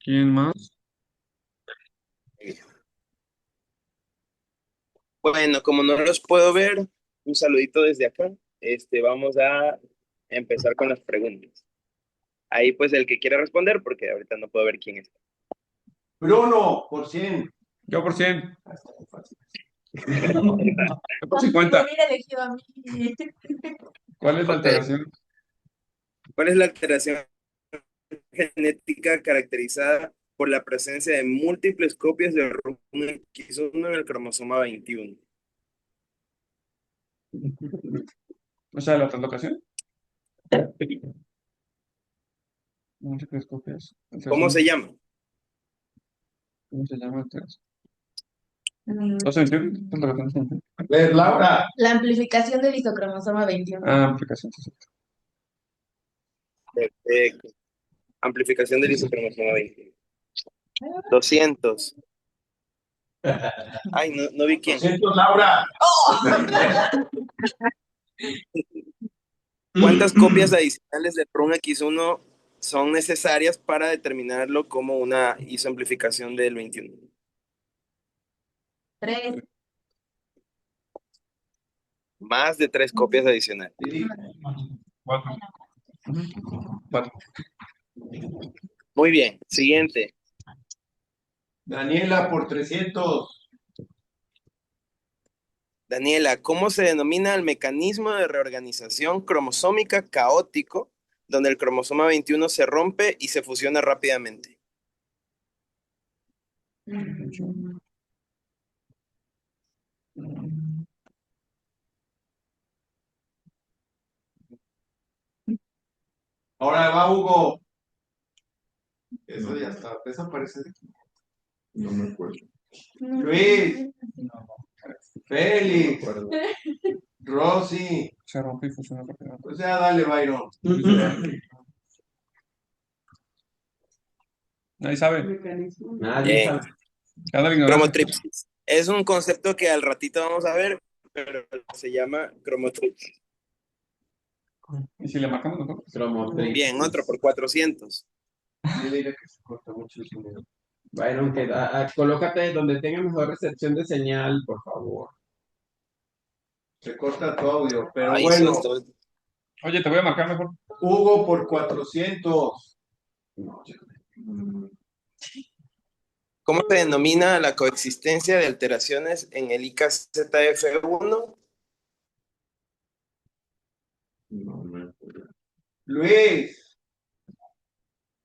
¿Quién más? Bueno, como no los puedo ver, un saludito desde acá. Vamos a empezar con las preguntas. Ahí pues el que quiera responder, porque ahorita no puedo ver quién es. Bruno, por 100. Yo por 100. Ah, está muy fácil. Yo por 50. hubiera elegido a mí. ¿Cuál es la Ok. alteración? ¿Cuál es la alteración genética caracterizada por la presencia de múltiples copias de RUNX1 en el cromosoma 21? O sea, la translocación. Múltiples copias. ¿Cómo se llama? ¿Cómo se llama? Alteración. 221. Translocación. A ver, Laura. La amplificación del isocromosoma 21. Ah, aplicación. Sí, sí. Perfecto. Amplificación del isocromosoma 21. 200. Ay, no vi quién. 200, Laura. ¿Cuántas copias adicionales de RUNX1 son necesarias para determinarlo como una isoamplificación del 21? 3. Más de 3 copias adicionales. Sí. 4. 4. Muy bien. Siguiente. Daniela, por 300. Daniela, ¿cómo se denomina el mecanismo de reorganización cromosómica caótico donde el cromosoma 21 se rompe y se fusiona rápidamente? Ahora va Hugo. Eso ya está. Eso parece de aquí. No me acuerdo. Luis. Félix. Rosy. Se rompe y funciona rápidamente. O sea, dale, Byron. Nadie sabe. Nadie Bien. sabe. Cada la ignorancia. Cromotripsis. Es un concepto que al ratito vamos a ver, pero se llama cromotripsis. ¿Y si le marcamos nosotros? Bien, otro por 400. Dile que se corta mucho el sonido. Byron, colócate donde tenga mejor recepción de señal, por favor. Se corta tu audio, pero Ay, bueno. Oye, te voy a marcar mejor. Hugo por 400. No, ¿Cómo se denomina la coexistencia de alteraciones en el IKZF1? no. Luis.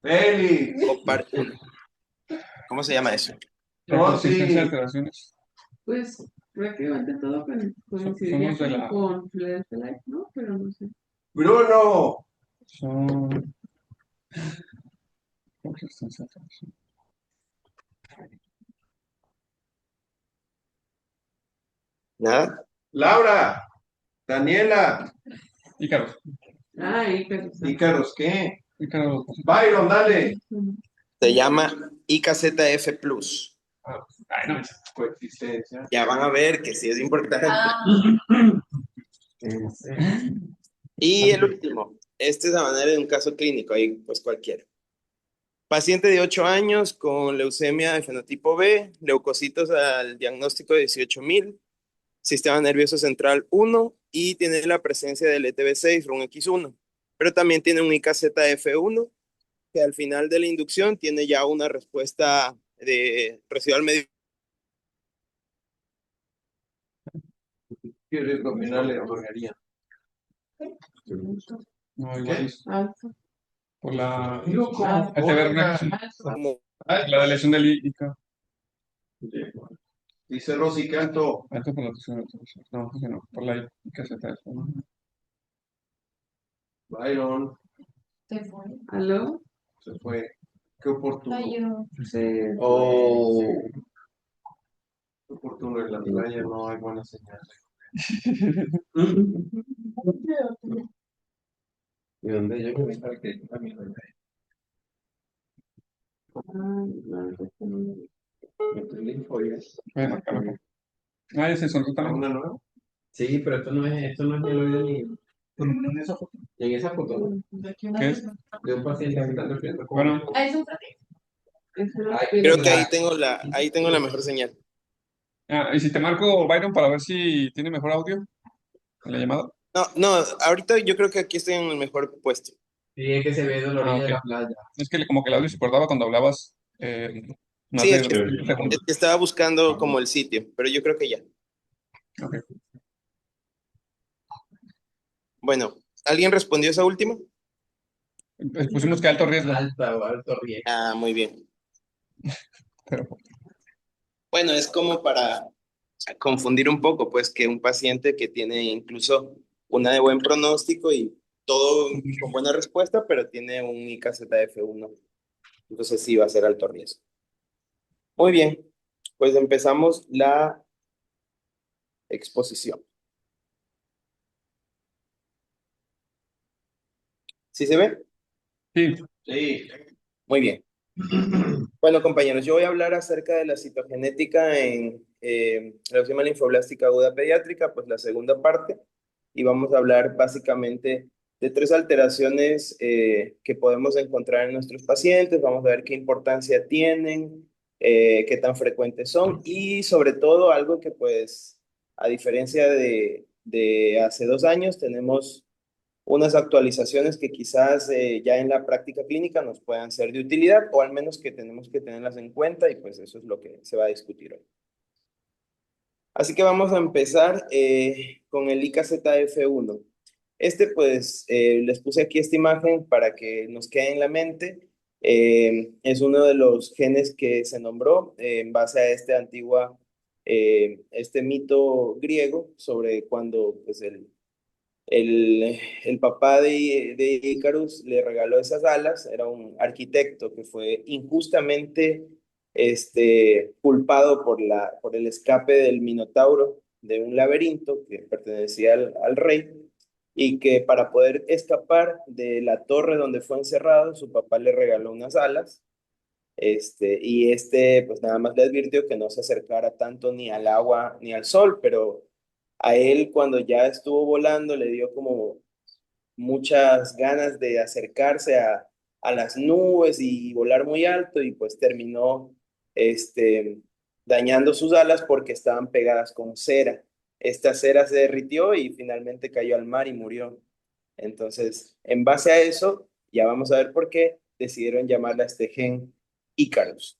Félix. ¿Cómo se llama eso? La consistencia de Rosy. alteraciones. Pues prácticamente todo coincidiría Somos de la- con Philadelphia Life, ¿no? Pero no sé. Bruno. Son. Consistencia de alteraciones. Nada. Laura. Daniela. Ícaros. Ícaros, ¿qué? Ícaros. Byron, dale. Se llama IKZF Plus. Ay, no. Coexistencia. Ya van a ver que sí es importante. Y el último, este es a manera de un caso clínico, ahí pues cualquiera. Paciente de 8 años con leucemia de fenotipo B, leucocitos al diagnóstico de 18,000, sistema nervioso central 1 y tiene la presencia del ETB6, RUNX1, pero también tiene un IKZF1 que al final de la inducción tiene ya una respuesta de residual medio. ¿Quieres dominar le otorgaría? No, igual es por la. Loco. Como La lesión del ICA. Dice Rosy Canto. Alto por la lesión del ICA. No, pues no. Por la IKZF. Byron. Se fue. ¿Aló? Se fue. Qué oportuno. Cayó. Se Oh. Qué oportuno en la playa no hay buena señal. ¿Y dónde yo creo para que también lo vea? El info es. Voy a marcar mejor. Ah, ese son ¿Es también. una nueva? Sí, pero esto no es mieloide ni En esa foto. en esa foto ¿Qué es? de un paciente que está sufriendo con Bueno. Ah, es un frate. Eso es lo Ay, que Creo digo. que ahí tengo la mejor señal. Y si te marco Byron para ver si tiene mejor audio en la llamada. No, no, ahorita yo creo que aquí estoy en el mejor puesto. Sí, es que se ve de la orilla Ok. de la playa. Es que como que el audio se cortaba cuando hablabas más Sí, de es que, 5 segundos. es que estaba buscando como el sitio, pero yo creo que ya. Ok. Bueno, ¿alguien respondió esa última? Pusimos que alto riesgo, Alta o alto riesgo. Ah, muy bien. pero Bueno, es como para confundir un poco, pues que un paciente que tiene incluso una de buen pronóstico y todo con buena respuesta, pero tiene un IKZF1, entonces sí va a ser alto riesgo. Muy bien, pues empezamos la exposición. ¿Sí se ve? sí, Sí. Muy bien. Bueno, compañeros, yo voy a hablar acerca de la citogenética en leucemia linfoblástica aguda pediátrica, pues la segunda parte, y vamos a hablar básicamente de tres alteraciones que podemos encontrar en nuestros pacientes, vamos a ver qué importancia tienen, qué tan frecuentes son, y sobre todo algo que pues, a diferencia de hace 2 años, tenemos unas actualizaciones que quizás ya en la práctica clínica nos puedan ser de utilidad o al menos que tenemos que tenerlas en cuenta y pues eso es lo que se va a discutir hoy. Así que vamos a empezar con el IKZF1. Este pues les puse aquí esta imagen para que nos quede en la mente. Es uno de los genes que se nombró en base a este mito griego sobre cuando pues, el papá de Icarus le regaló esas alas, era un arquitecto que fue injustamente culpado por el escape del Minotauro de un laberinto que pertenecía al rey y que para poder escapar de la torre donde fue encerrado, su papá le regaló unas alas. Pues nada más le advirtió que no se acercara tanto ni al agua ni al sol, pero a él cuando ya estuvo volando le dio como muchas ganas de acercarse a las nubes y volar muy alto y pues terminó este, dañando sus alas porque estaban pegadas con cera. Esta cera se derritió y finalmente cayó al mar y murió. Entonces, en base a eso, ya vamos a ver por qué decidieron llamarle a este gen Icarus.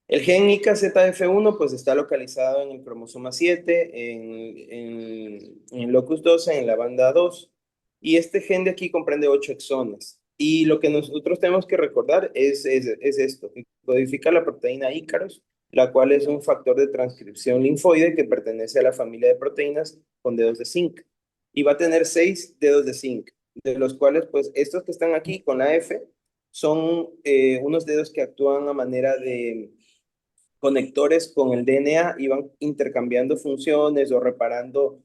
El gen IKZF1 pues está localizado en el cromosoma 7, en el locus 12, en la banda 2, y este gen de aquí comprende 8 exones. Y lo que nosotros tenemos que recordar es esto, que codifica la proteína Ícaros, la cual es un factor de transcripción linfoide que pertenece a la familia de proteínas con dedos de zinc. Y va a tener 6 dedos de zinc, de los cuales pues estos que están aquí con la F son unos dedos que actúan a manera de conectores con el DNA y van intercambiando funciones o reparando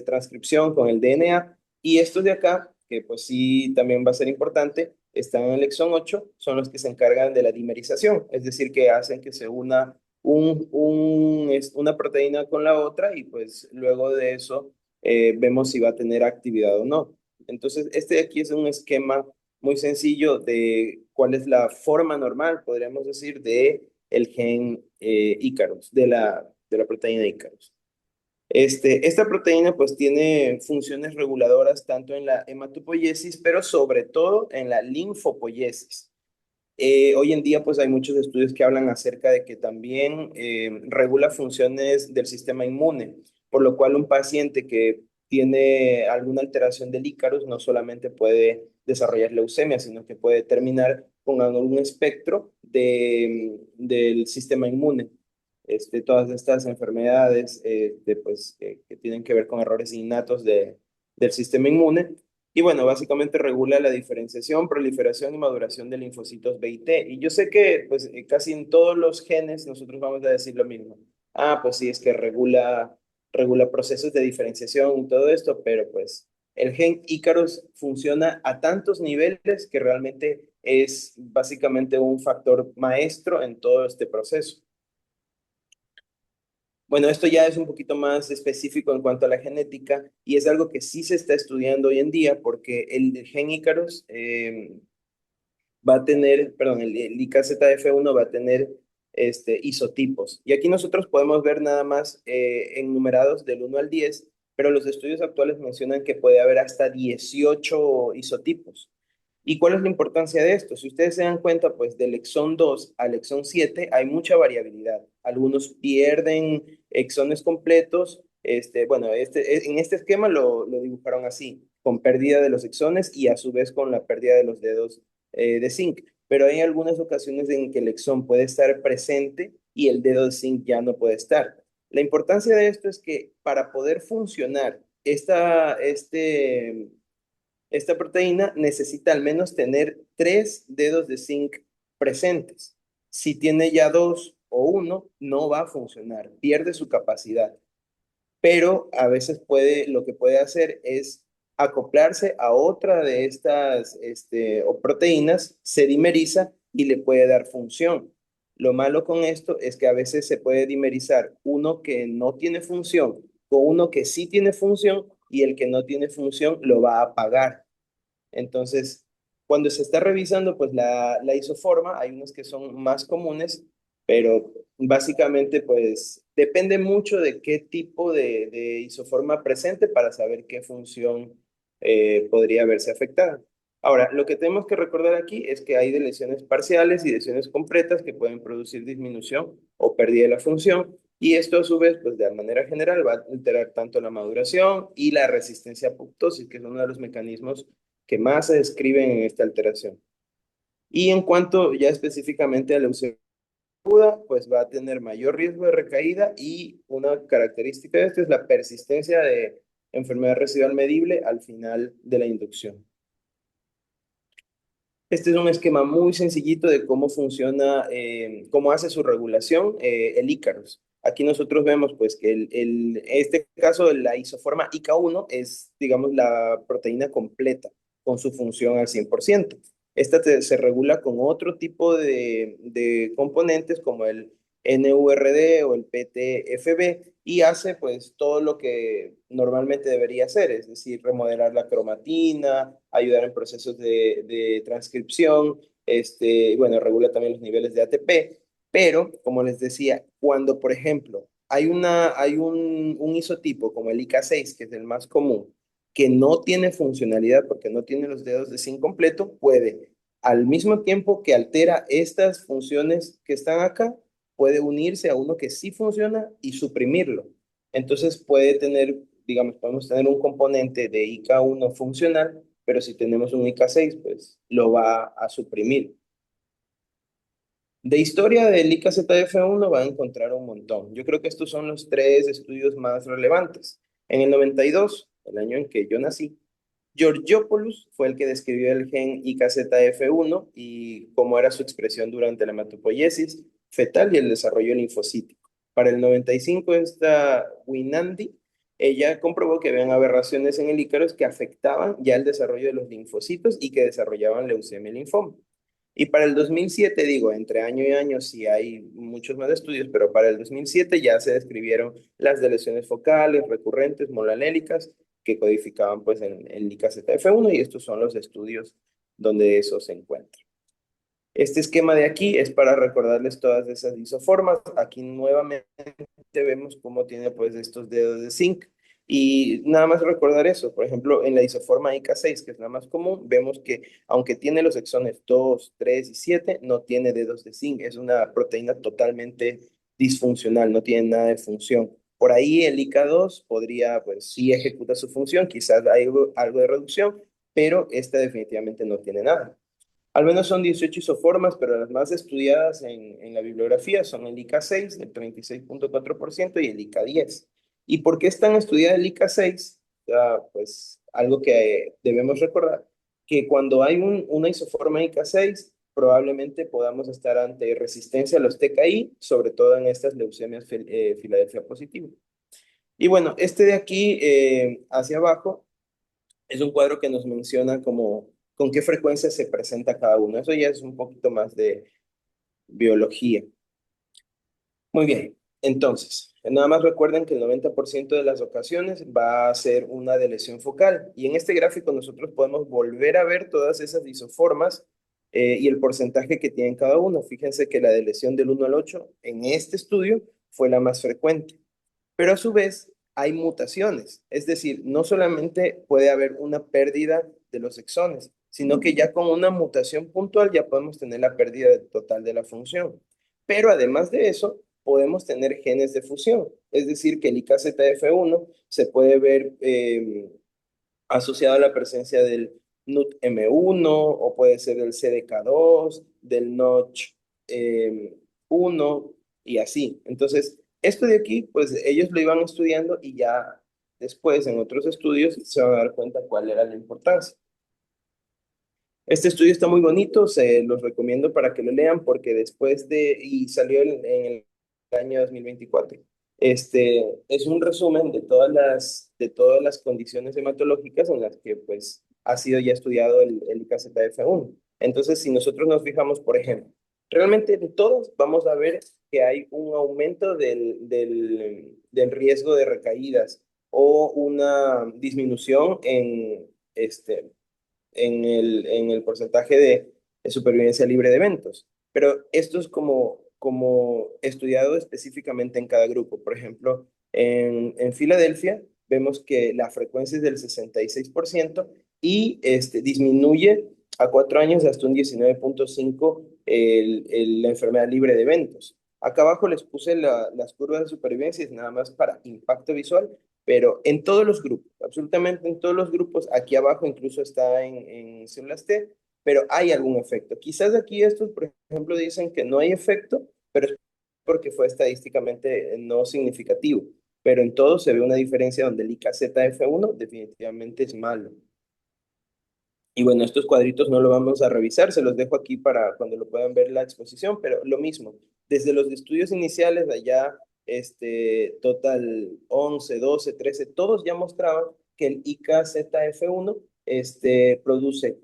transcripción con el DNA. Y estos de acá, que pues sí también va a ser importante, están en el exón 8, son los que se encargan de la dimerización, es decir, que hacen que se una una proteína con la otra y pues luego de eso vemos si va a tener actividad o no. Entonces, este de aquí es un esquema muy sencillo de cuál es la forma normal, podríamos decir, de el gen Icarus, de la proteína Icarus. Esta proteína pues tiene funciones reguladoras tanto en la hematopoiesis, pero sobre todo en la linfopoiesis. Hoy en día pues hay muchos estudios que hablan acerca de que también regula funciones del sistema inmune, por lo cual un paciente que tiene alguna alteración del Icarus no solamente puede desarrollar leucemia, sino que puede terminar con algún espectro del sistema inmune. Todas estas enfermedades que tienen que ver con errores innatos del sistema inmune y bueno, básicamente regula la diferenciación, proliferación y maduración de linfocitos B y T. Y yo sé que pues casi en todos los genes nosotros vamos a decir lo mismo. Ah, pues sí, es que regula procesos de diferenciación y todo esto, pero pues el gen Icarus funciona a tantos niveles que realmente es básicamente un factor maestro en todo este proceso. Bueno, esto ya es un poquito más específico en cuanto a la genética y es algo que sí se está estudiando hoy en día porque el gen Icarus va a tener, perdón, el IKZF1 va a tener isotipos. Y aquí nosotros podemos ver nada más enumerados del 1 al 10, pero los estudios actuales mencionan que puede haber hasta 18 isotipos. ¿Y cuál es la importancia de esto? Si ustedes se dan cuenta, pues del exón 2 al exón 7 hay mucha variabilidad. Algunos pierden exones completos. Bueno, en este esquema lo dibujaron así, con pérdida de los exones y a su vez con la pérdida de los dedos de zinc. Pero hay algunas ocasiones en que el exón puede estar presente y el dedo de zinc ya no puede estar. La importancia de esto es que para poder funcionar esta proteína necesita al menos tener 3 dedos de zinc presentes. Si tiene ya 2 o 1, no va a funcionar, pierde su capacidad. Pero a veces lo que puede hacer es acoplarse a otra de estas o proteínas, se dimeriza y le puede dar función. Lo malo con esto es que a veces se puede dimerizar uno que no tiene función con uno que sí tiene función y el que no tiene función lo va a apagar. Entonces, cuando se está revisando, pues la isoforma, hay unos que son más comunes, pero básicamente, pues depende mucho de qué tipo de isoforma presente para saber qué función podría verse afectada. Ahora, lo que tenemos que recordar aquí es que hay de lesiones parciales y lesiones completas que pueden producir disminución o pérdida de la función, y esto a su vez, pues de manera general, va a alterar tanto la maduración y la resistencia a apoptosis, que es uno de los mecanismos que más se describen en esta alteración. Y en cuanto ya específicamente a la leucemia aguda, pues va a tener mayor riesgo de recaída y una característica de esto es la persistencia de enfermedad residual medible al final de la inducción. Este es un esquema muy sencillito de cómo funciona, cómo hace su regulación el Ícaros. Aquí nosotros vemos pues que este caso la isoforma IK1 es, digamos, la proteína completa con su función al 100%. Esta se regula con otro tipo de componentes como el NURD o el PTFB y hace pues todo lo que normalmente debería hacer, es decir, remodelar la cromatina, ayudar en procesos de transcripción, bueno, regula también los niveles de ATP, pero como les decía, cuando por ejemplo hay un isotipo como el IK6, que es el más común, que no tiene funcionalidad porque no tiene los dedos de zinc completo, puede, al mismo tiempo que altera estas funciones que están acá, puede unirse a uno que sí funciona y suprimirlo. Entonces puede tener, digamos, podemos tener un componente de IK1 funcional, pero si tenemos un IK6, pues lo va a suprimir. De historia del IKZF1 va a encontrar un montón. Yo creo que estos son los 3 estudios más relevantes. En el 92, el año en que yo nací, Georgiopoulos fue el que describió el gen IKZF1 y cómo era su expresión durante la hematopoiesis fetal y el desarrollo linfocítico. Para el 95, esta Winandi, ella comprobó que habían aberraciones en el Ícaros que afectaban ya el desarrollo de los linfocitos y que desarrollaban leucemia y linfoma. Y para el 2007, digo, entre año y año sí hay muchos más estudios, pero para el 2007 ya se describieron las de lesiones focales, recurrentes, monoalélicas, que codificaban pues en el IKZF1 y estos son los estudios donde eso se encuentra. Este esquema de aquí es para recordarles todas esas isoformas. Aquí nuevamente vemos cómo tiene pues estos dedos de zinc. Y nada más recordar eso, por ejemplo, en la isoforma IK6, que es la más común, vemos que aunque tiene los exones 2, 3 y 7, no tiene dedos de zinc. Es una proteína totalmente disfuncional, no tiene nada de función. Por ahí el IK2 podría, pues sí ejecuta su función, quizás hay algo de reducción, pero esta definitivamente no tiene nada. Al menos son 18 isoformas, pero las más estudiadas en la bibliografía son el IK6, el 36.4%, y el IK10. ¿Y por qué es tan estudiada el IK6? Pues algo que debemos recordar, que cuando hay una isoforma IK6, probablemente podamos estar ante resistencia a los TKI, sobre todo en estas leucemias Filadelfia positivas. Y bueno, este de aquí hacia abajo es un cuadro que nos menciona como con qué frecuencia se presenta cada uno. Eso ya es un poquito más de biología. Muy bien, entonces, nada más recuerden que el 90% de las ocasiones va a ser una de lesión focal. Y en este gráfico nosotros podemos volver a ver todas esas isoformas y el porcentaje que tienen cada uno. Fíjense que la de lesión del 1 al 8 en este estudio fue la más frecuente. Pero a su vez hay mutaciones, es decir, no solamente puede haber una pérdida de los exones, sino que ya con una mutación puntual ya podemos tener la pérdida total de la función. Pero además de eso, podemos tener genes de fusión, es decir, que el IKZF1 se puede ver asociado a la presencia del NUT-M1 o puede ser del CDK2, del Notch 1 y así. Entonces, esto de aquí, pues ellos lo iban estudiando y ya después en otros estudios se van a dar cuenta cuál era la importancia. Este estudio está muy bonito, se los recomiendo para que lo lean porque y salió en el año 2024. Es un resumen de todas las condiciones hematológicas en las que pues ha sido ya estudiado el IKZF1. Entonces, si nosotros nos fijamos, por ejemplo, realmente de todos vamos a ver que hay un aumento del riesgo de recaídas o una disminución en el porcentaje de supervivencia libre de eventos. Pero esto es como estudiado específicamente en cada grupo. Por ejemplo, en Filadelfia vemos que la frecuencia es del 66% y disminuye a 4 años hasta un 19,5 la enfermedad libre de eventos. Acá abajo les puse las curvas de supervivencia, es nada más para impacto visual, pero en todos los grupos, absolutamente en todos los grupos, aquí abajo incluso está en células T, pero hay algún efecto. Quizás aquí estos, por ejemplo, dicen que no hay efecto, pero es porque fue estadísticamente no significativo. Pero en todo se ve una diferencia donde el IKZF1 definitivamente es malo. Y bueno, estos cuadritos no lo vamos a revisar, se los dejo aquí para cuando lo puedan ver la exposición, pero lo mismo, desde los estudios iniciales de allá, total 11, 12, 13, todos ya mostraban que el IKZF1 produce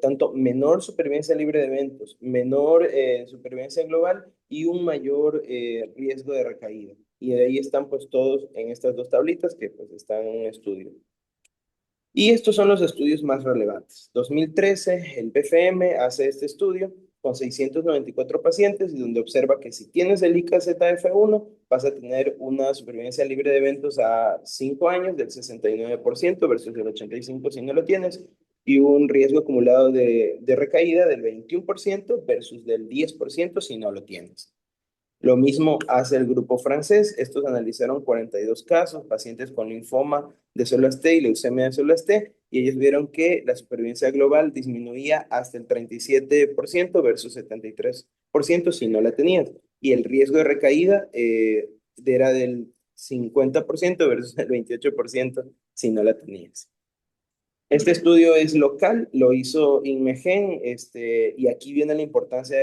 tanto menor supervivencia libre de eventos, menor supervivencia global y un mayor riesgo de recaída. Y de ahí están pues todos en estas dos tablitas que pues están en un estudio. Y estos son los estudios más relevantes. 2013, el PFM hace este estudio con 694 pacientes y donde observa que si tienes el IKZF1 vas a tener una supervivencia libre de eventos a 5 años del 69% versus el 85% si no lo tienes y un riesgo acumulado de recaída del 21% versus del 10% si no lo tienes. Lo mismo hace el grupo francés. Estos analizaron 42 casos, pacientes con linfoma de células T y leucemia de células T, y ellos vieron que la supervivencia global disminuía hasta el 37% versus 73% si no la tenías. Y el riesgo de recaída era del 50% versus el 28% si no la tenías. Este estudio es local, lo hizo INMEGEN, y aquí viene la importancia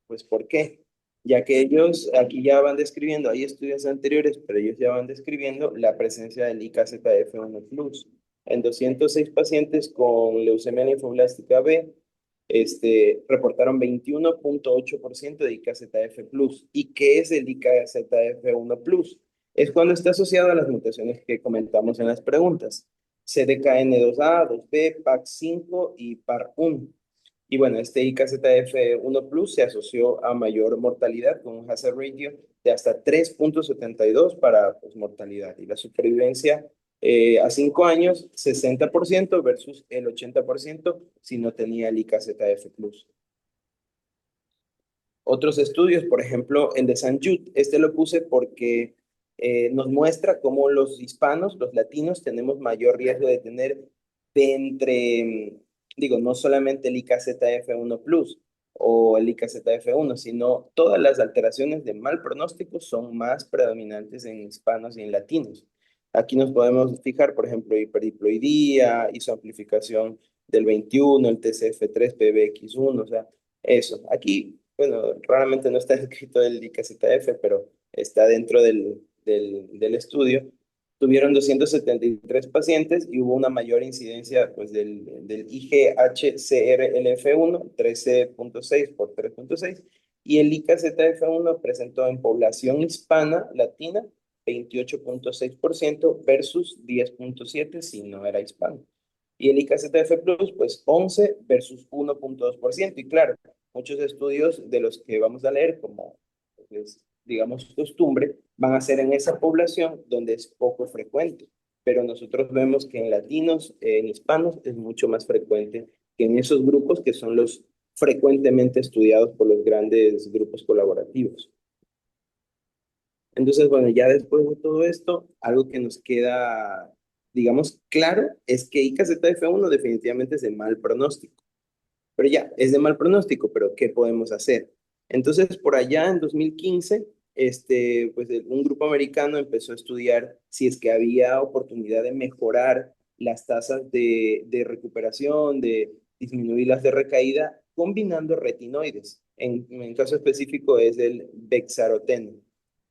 pues, ¿por qué? Ya que ellos aquí ya van describiendo, hay estudios anteriores, pero ellos ya van describiendo la presencia del IKZF1 plus. En 206 pacientes con leucemia linfoblástica B, reportaron 21,8% de IKZF plus. ¿Y qué es el IKZF1 plus? Es cuando está asociado a las mutaciones que comentamos en las preguntas. CDKN2A, 2B, PAC5 y PAR1. Y bueno, este IKZF1 Plus se asoció a mayor mortalidad con un hazard ratio de hasta 3,72 para pues, mortalidad. Y la supervivencia a 5 años, 60% versus el 80% si no tenía el IKZF Plus. Otros estudios, por ejemplo, el de San Jude, lo puse porque nos muestra cómo los hispanos, los latinos, tenemos mayor riesgo de tener digo, no solamente el IKZF1 plus o el IKZF1, sino todas las alteraciones de mal pronóstico son más predominantes en hispanos y en latinos. Aquí nos podemos fijar, por ejemplo, hiperdiploidía, isoamplificación del 21, el TCF3, PBX1, o sea, eso. Aquí, bueno, raramente no está escrito el IKZF, pero está dentro del estudio. Tuvieron 273 pacientes y hubo una mayor incidencia pues, del IGHCRLF1, 13,6 por 3,6, y el IKZF1 presentó en población hispana latina 28,6% versus 10,7 si no era hispano. Y el IKZF Plus, pues 11 versus 1.2%. Y claro, muchos estudios de los que vamos a leer, como pues, digamos costumbre, van a ser en esa población donde es poco frecuente. Pero nosotros vemos que en latinos, en hispanos, es mucho más frecuente que en esos grupos que son los frecuentemente estudiados por los grandes grupos colaborativos. Entonces, bueno, ya después de todo esto, algo que nos queda, digamos, claro es que IKZF1 definitivamente es de mal pronóstico. Pero ya, es de mal pronóstico, pero ¿qué podemos hacer? Entonces, por allá en 2015, pues un grupo americano empezó a estudiar si es que había oportunidad de mejorar las tasas de recuperación, de disminuir las de recaída, combinando retinoides. En caso específico es el bexaroteno.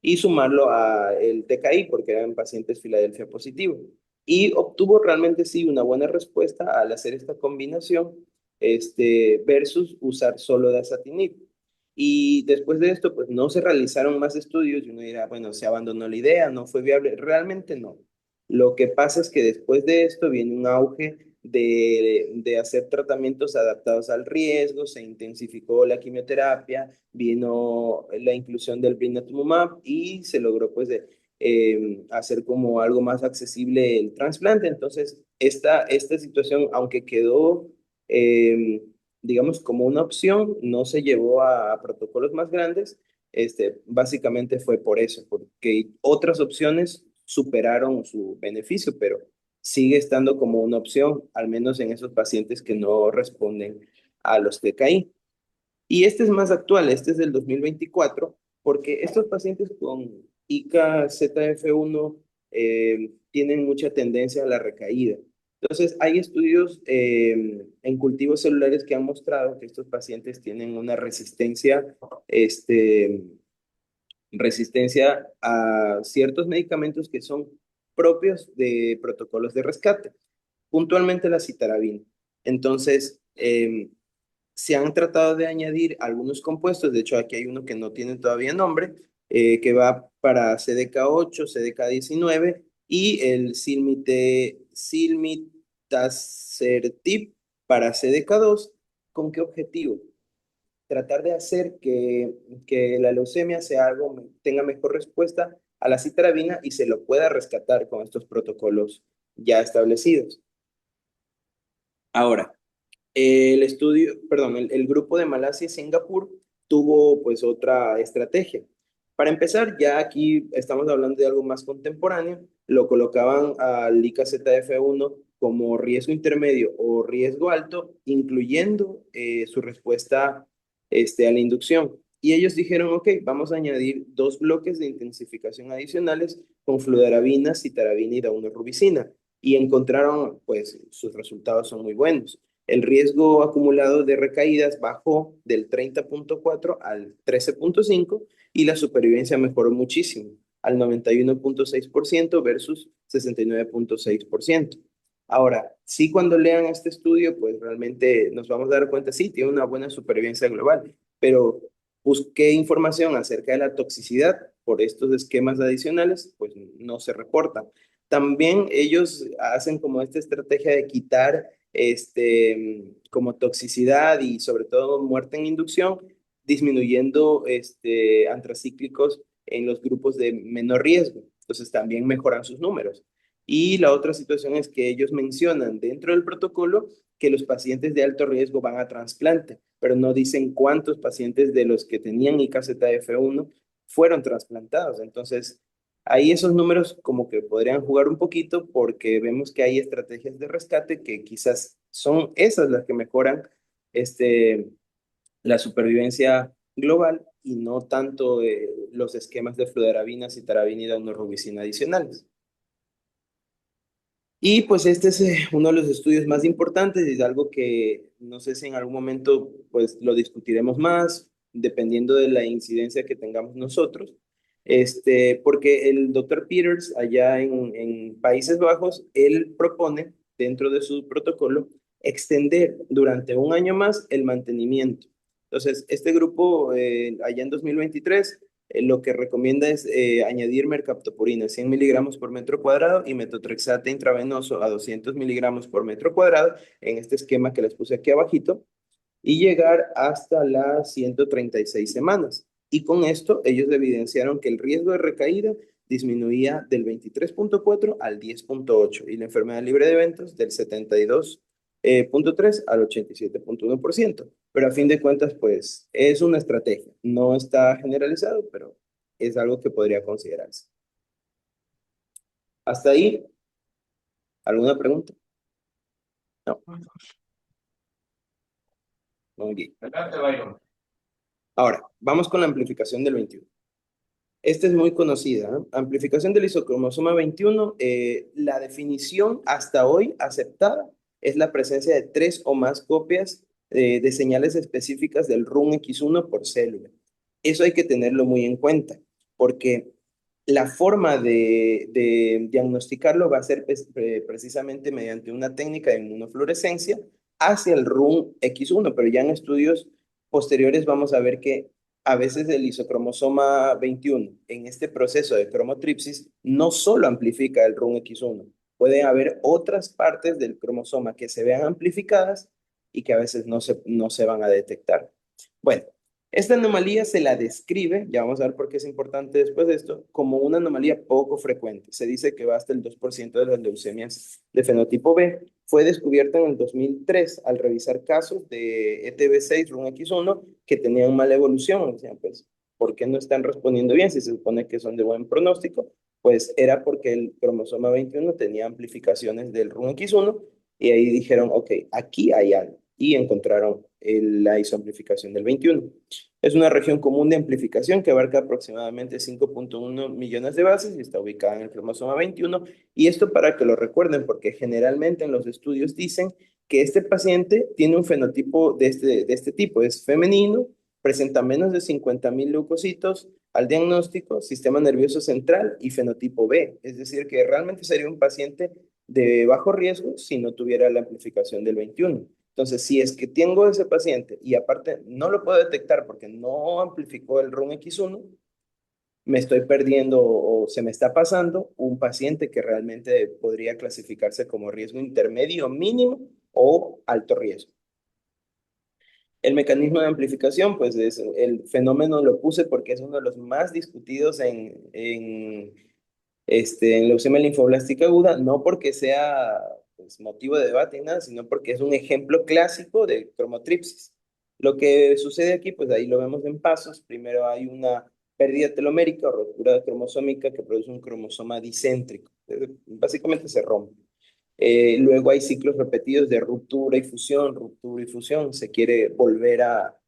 Y sumarlo a el TKI, porque eran pacientes Filadelfia positivo. Y obtuvo realmente sí una buena respuesta al hacer esta combinación versus usar solo dasatinib. Y después de esto, pues no se realizaron más estudios y uno dirá, bueno, se abandonó la idea, no fue viable. Realmente no. Lo que pasa es que después de esto viene un auge de hacer tratamientos adaptados al riesgo, se intensificó la quimioterapia, vino la inclusión del blinatumomab y se logró pues hacer como algo más accesible el trasplante. Entonces, esta situación, aunque quedó eh, digamos, como una opción, no se llevó a protocolos más grandes, básicamente fue por eso, porque otras opciones superaron su beneficio, pero sigue estando como una opción, al menos en esos pacientes que no responden a los TKI. Y este es más actual, este es del 2024, porque estos pacientes con IKZF1 tienen mucha tendencia a la recaída. Entonces, hay estudios en cultivos celulares que han mostrado que estos pacientes tienen una este, resistencia a ciertos medicamentos que son propios de protocolos de rescate, puntualmente la citarabina. Entonces, se han tratado de añadir algunos compuestos, de hecho aquí hay uno que no tiene todavía nombre, que va para CDK8, CDK19 y el silmitacertib para CDK2. ¿Con qué objetivo? Tratar de hacer que la leucemia sea algo, tenga mejor respuesta a la citarabina y se lo pueda rescatar con estos protocolos ya establecidos. Ahora, el grupo de Malasia y Singapur tuvo pues otra estrategia. Para empezar, ya aquí estamos hablando de algo más contemporáneo, lo colocaban al IKZF1 como riesgo intermedio o riesgo alto, incluyendo su respuesta a la inducción. Y ellos dijeron, ok, vamos a añadir 2 bloques de intensificación adicionales con fludarabina, citarabina y daunorubicina. Y encontraron, pues, sus resultados son muy buenos. El riesgo acumulado de recaídas bajó del 30.4 al 13.5 y la supervivencia mejoró muchísimo, al 91.6% versus 69.6%. Ahora, sí, cuando lean este estudio, pues realmente nos vamos a dar cuenta, sí, tiene una buena supervivencia global, pero busqué información acerca de la toxicidad por estos esquemas adicionales, pues no se reporta. También ellos hacen como esta estrategia de quitar como toxicidad y sobre todo muerte en inducción, disminuyendo antracíclicos en los grupos de menor riesgo. Entonces también mejoran sus números. Y la otra situación es que ellos mencionan dentro del protocolo que los pacientes de alto riesgo van a trasplante, pero no dicen cuántos pacientes de los que tenían IKZF1 fueron trasplantados. Entonces, ahí esos números como que podrían jugar un poquito porque vemos que hay estrategias de rescate que quizás son esas las que mejoran la supervivencia global y no tanto los esquemas de fludarabina, citarabina y daunorubicina adicionales. Y pues este es uno de los estudios más importantes y es algo que no sé si en algún momento pues lo discutiremos más, dependiendo de la incidencia que tengamos nosotros. Porque el doctor Peters allá en Países Bajos, él propone dentro de su protocolo extender durante un año más el mantenimiento. Entonces, este grupo allá en 2023 lo que recomienda es añadir mercaptopurina 100 miligramos por metro cuadrado y metotrexate intravenoso a 200 miligramos por metro cuadrado en este esquema que les puse aquí abajito y llegar hasta las 136 semanas. Y con esto ellos evidenciaron que el riesgo de recaída disminuía del 23.4 al 10.8 y la enfermedad libre de eventos del 72.3 al 87.1%. Pero a fin de cuentas, pues es una estrategia. No está generalizado, pero es algo que podría considerarse. Hasta ahí, ¿alguna pregunta? No. Muy bien. Adelante, Byron. Ahora, vamos con la amplificación del 21. Esta es muy conocida, ¿no? Amplificación del isocromosoma 21, la definición hasta hoy aceptada es la presencia de 3 o más copias de señales específicas del RUNX1 por célula. Eso hay que tenerlo muy en cuenta, porque la forma de diagnosticarlo va a ser precisamente mediante una técnica de inmunofluorescencia hacia el RUNX1, pero ya en estudios posteriores vamos a ver que a veces el isocromosoma 21 en este proceso de cromotripsis no solo amplifica el RUNX1, puede haber otras partes del cromosoma que se vean amplificadas y que a veces no se van a detectar. Bueno, esta anomalía se la describe, ya vamos a ver por qué es importante después de esto, como una anomalía poco frecuente. Se dice que va hasta el 2% de las leucemias de fenotipo B. Fue descubierta en el 2003 al revisar casos de ETB6 RUNX1 que tenían mala evolución. O sea, pues, ¿por qué no están respondiendo bien si se supone que son de buen pronóstico? Pues era porque el cromosoma 21 tenía amplificaciones del RUNX1 y ahí dijeron, ok, aquí hay algo. Y encontraron la isoamplificación del 21. Es una región común de amplificación que abarca aproximadamente 5.1 millones de bases y está ubicada en el cromosoma 21. Y esto para que lo recuerden, porque generalmente en los estudios dicen que este paciente tiene un fenotipo de este tipo, es femenino, presenta menos de 50.000 leucocitos al diagnóstico, sistema nervioso central y fenotipo B. Es decir, que realmente sería un paciente de bajo riesgo si no tuviera la amplificación del 21. Entonces, si es que tengo ese paciente y aparte no lo puedo detectar porque no amplificó el RUNX1, me estoy perdiendo o se me está pasando un paciente que realmente podría clasificarse como riesgo intermedio mínimo o alto riesgo. El mecanismo de amplificación, pues es el fenómeno lo puse porque es uno de los más discutidos en leucemia linfoblástica aguda, no porque sea pues, motivo de debate ni nada, sino porque es un ejemplo clásico de cromotripsis. Lo que sucede aquí, pues ahí lo vemos en pasos. Primero hay una pérdida telomérica o rotura cromosómica que produce un cromosoma discéntrico. Básicamente se rompe. Luego hay ciclos repetidos de ruptura y fusión, ruptura y fusión. Se quiere volver a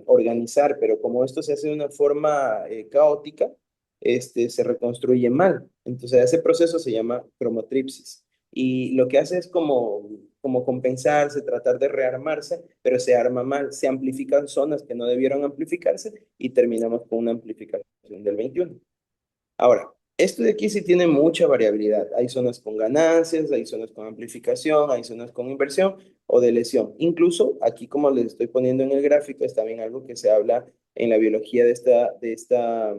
organizar, pero como esto se hace de una forma caótica, se reconstruye mal. Entonces, ese proceso se llama cromotripsis. Y lo que hace es como compensarse, tratar de rearmarse, pero se arma mal. Se amplifican zonas que no debieron amplificarse y terminamos con una amplificación del 21. Ahora, esto de aquí sí tiene mucha variabilidad. Hay zonas con ganancias, hay zonas con amplificación, hay zonas con inversión o de lesión. Incluso aquí, como les estoy poniendo en el gráfico, es también algo que se habla en la biología de esta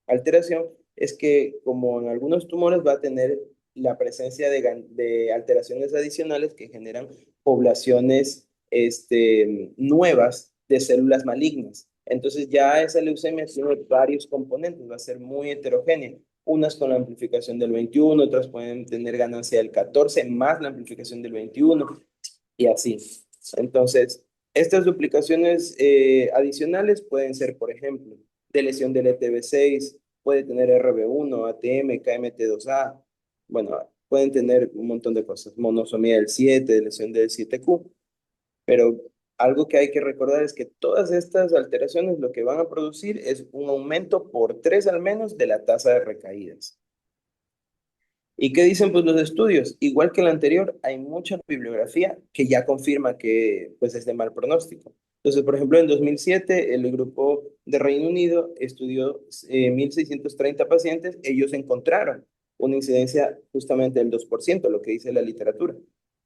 alteración, es que como en algunos tumores va a tener la presencia de alteraciones adicionales que generan poblaciones nuevas de células malignas. Entonces ya esa leucemia tiene varios componentes, va a ser muy heterogénea. Unas con la amplificación del 21, otras pueden tener ganancia del 14, más la amplificación del 21, y así. Entonces, estas duplicaciones adicionales pueden ser, por ejemplo, de lesión del ETB6, puede tener RB1, ATM, KMT2A, bueno, pueden tener un montón de cosas, monosomía del 7, de lesión del 7Q, pero algo que hay que recordar es que todas estas alteraciones lo que van a producir es un aumento por 3 al menos de la tasa de recaídas. ¿Y qué dicen pues los estudios? Igual que el anterior, hay mucha bibliografía que ya confirma que pues es de mal pronóstico. Entonces, por ejemplo, en 2007, el grupo de Reino Unido estudió 1.630 pacientes. Ellos encontraron una incidencia justamente del 2%, lo que dice la literatura.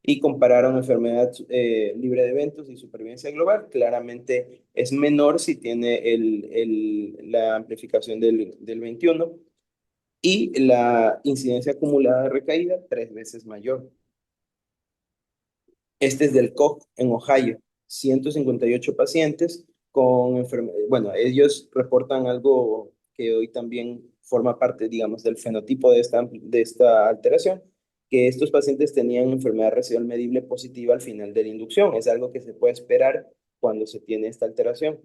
y compararon enfermedad libre de eventos y supervivencia global. Claramente es menor si tiene la amplificación del 21 y la incidencia acumulada de recaída 3 veces mayor. Este es del Koch en Ohio, 158 pacientes con enfermedad. Bueno, ellos reportan algo que hoy también forma parte, digamos, del fenotipo de esta alteración, que estos pacientes tenían enfermedad residual medible positiva al final de la inducción. Es algo que se puede esperar cuando se tiene esta alteración.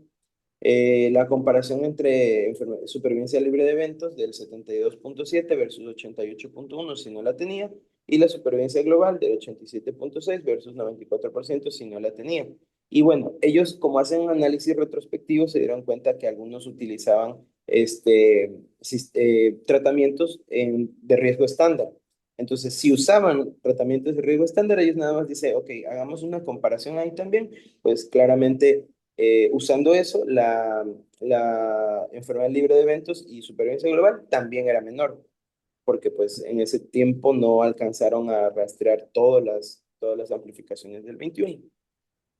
La comparación entre supervivencia libre de eventos del 72.7 versus 88.1 si no la tenía, y la supervivencia global del 87.6 versus 94% si no la tenía. Y bueno, ellos como hacen un análisis retrospectivo se dieron cuenta que algunos utilizaban tratamientos de riesgo estándar. Entonces, si usaban tratamientos de riesgo estándar, ellos nada más dicen, ok, hagamos una comparación ahí también, pues claramente usando eso, la enfermedad libre de eventos y supervivencia global también era menor, porque pues en ese tiempo no alcanzaron a rastrear todas las amplificaciones del 21.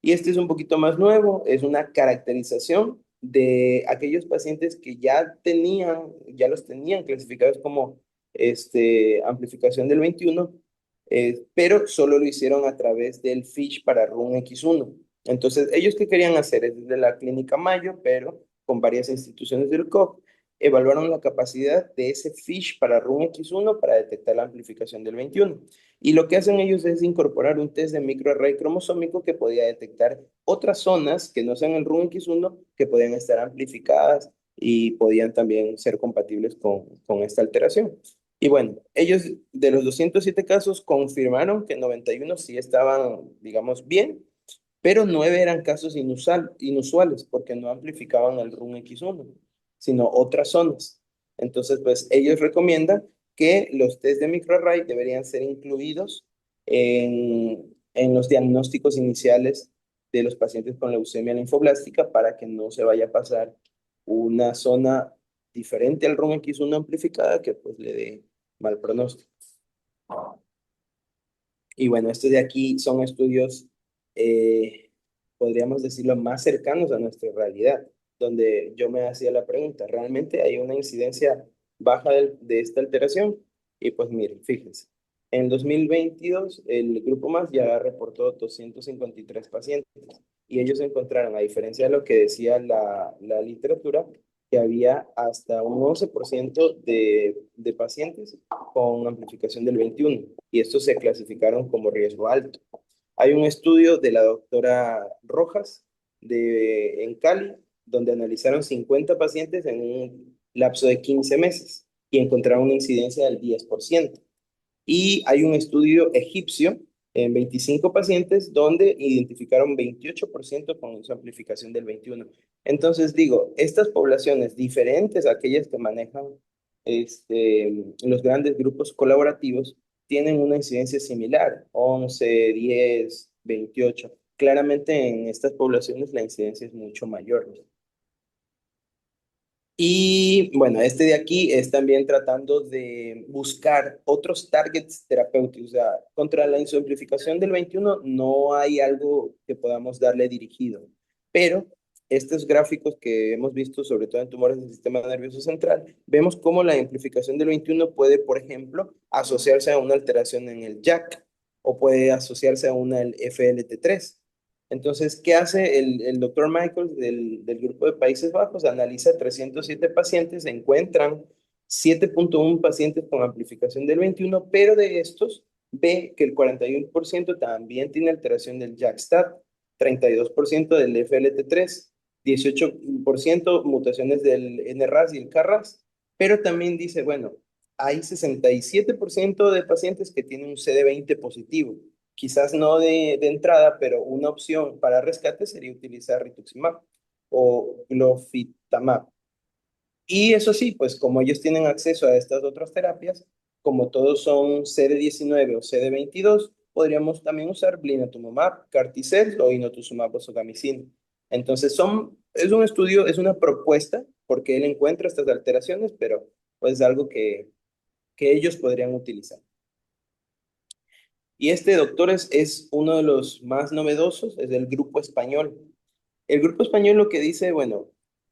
Y este es un poquito más nuevo, es una caracterización de aquellos pacientes que ya los tenían clasificados como amplificación del 21, pero solo lo hicieron a través del FISH para RUN-X1. Entonces, ellos qué querían hacer es desde la clínica Mayo, pero con varias instituciones del COC, evaluaron la capacidad de ese FISH para RUN-X1 para detectar la amplificación del 21. Y lo que hacen ellos es incorporar un test de microarray cromosómico que podía detectar otras zonas que no sean el RUNX1 que podían estar amplificadas y podían también ser compatibles con esta alteración. Y bueno, ellos de los 207 casos confirmaron que 91 sí estaban, digamos, bien, pero 9 eran casos inusuales porque no amplificaban el RUNX1, sino otras zonas. Entonces, pues ellos recomiendan que los test de microarray deberían ser incluidos en los diagnósticos iniciales de los pacientes con leucemia linfoblástica para que no se vaya a pasar una zona diferente al RUNX1 amplificada que pues le dé mal pronóstico. Y bueno, estos de aquí son estudios, podríamos decirlo, más cercanos a nuestra realidad, donde yo me hacía la pregunta, ¿realmente hay una incidencia baja de esta alteración? Y pues miren, fíjense, en 2022 el grupo más ya reportó 253 pacientes y ellos encontraron, a diferencia de lo que decía la literatura, que había hasta un 11% de pacientes con amplificación del 21 y estos se clasificaron como riesgo alto. Hay un estudio de la doctora Rojas en Cali, donde analizaron 50 pacientes en un lapso de 15 meses y encontraron una incidencia del 10%. Y hay un estudio egipcio en 25 pacientes donde identificaron 28% con su amplificación del 21. Entonces digo, estas poblaciones diferentes a aquellas que manejan los grandes grupos colaborativos tienen una incidencia similar, 11, 10, 28. Claramente en estas poblaciones la incidencia es mucho mayor. Y bueno, este de aquí es también tratando de buscar otros targets terapéuticos. O sea, contra la insimplificación del 21 no hay algo que podamos darle dirigido, pero estos gráficos que hemos visto, sobre todo en tumores del sistema nervioso central, vemos cómo la amplificación del 21 puede, por ejemplo, asociarse a una alteración en el JAK o puede asociarse a una FLT3. Entonces, ¿qué hace el doctor Michael del grupo de Países Bajos? Analiza 307 pacientes, encuentran 7.1 pacientes con amplificación del 21, pero de estos ve que el 41% también tiene alteración del JAK-STAT, 32% del FLT3, 18% mutaciones del NRAS y el KRAS, pero también dice, bueno, hay 67% de pacientes que tienen un CD20 positivo. Quizás no de entrada, pero una opción para rescate sería utilizar rituximab o glofitamab. Y eso sí, pues como ellos tienen acceso a estas otras terapias, como todos son CD19 o CD22, podríamos también usar blinatumomab, carticel o inotuzumab ozogamicina. Entonces es un estudio, es una propuesta, porque él encuentra estas alteraciones, pero pues es algo que ellos podrían utilizar. Y este, doctores, es uno de los más novedosos, es del grupo español. El grupo español lo que dice, bueno,